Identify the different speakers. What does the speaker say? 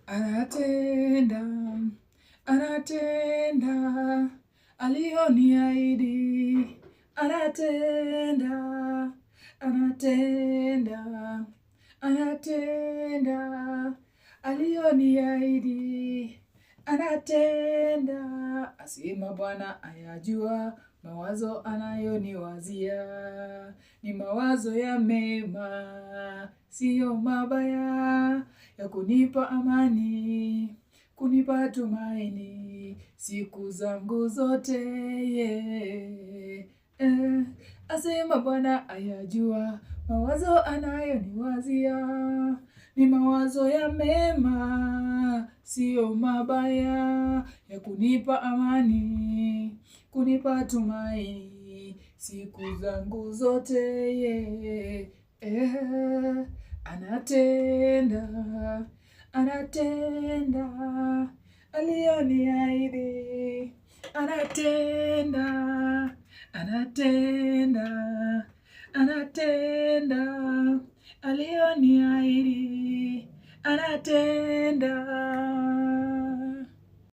Speaker 1: Anatenda, anatenda, aliyoniahidi. Anatenda, anatenda, anatenda, aliyoniahidi. Anatenda, asema Bwana ayajua mawazo anayoniwazia. Ni mawazo ya mema, sio mabaya, ya kunipa amani, kunipa tumaini, siku zangu zote, asema Bwana ayajua mawazo anayoniwazia. Ni mawazo ya mema, sio mabaya, ya kunipa amani, kunipa tumaini, siku zangu zote, anatenda, anatenda, aliyoniahidi. Anatenda, anatenda, anatenda, aliyoniahidi. Anatenda,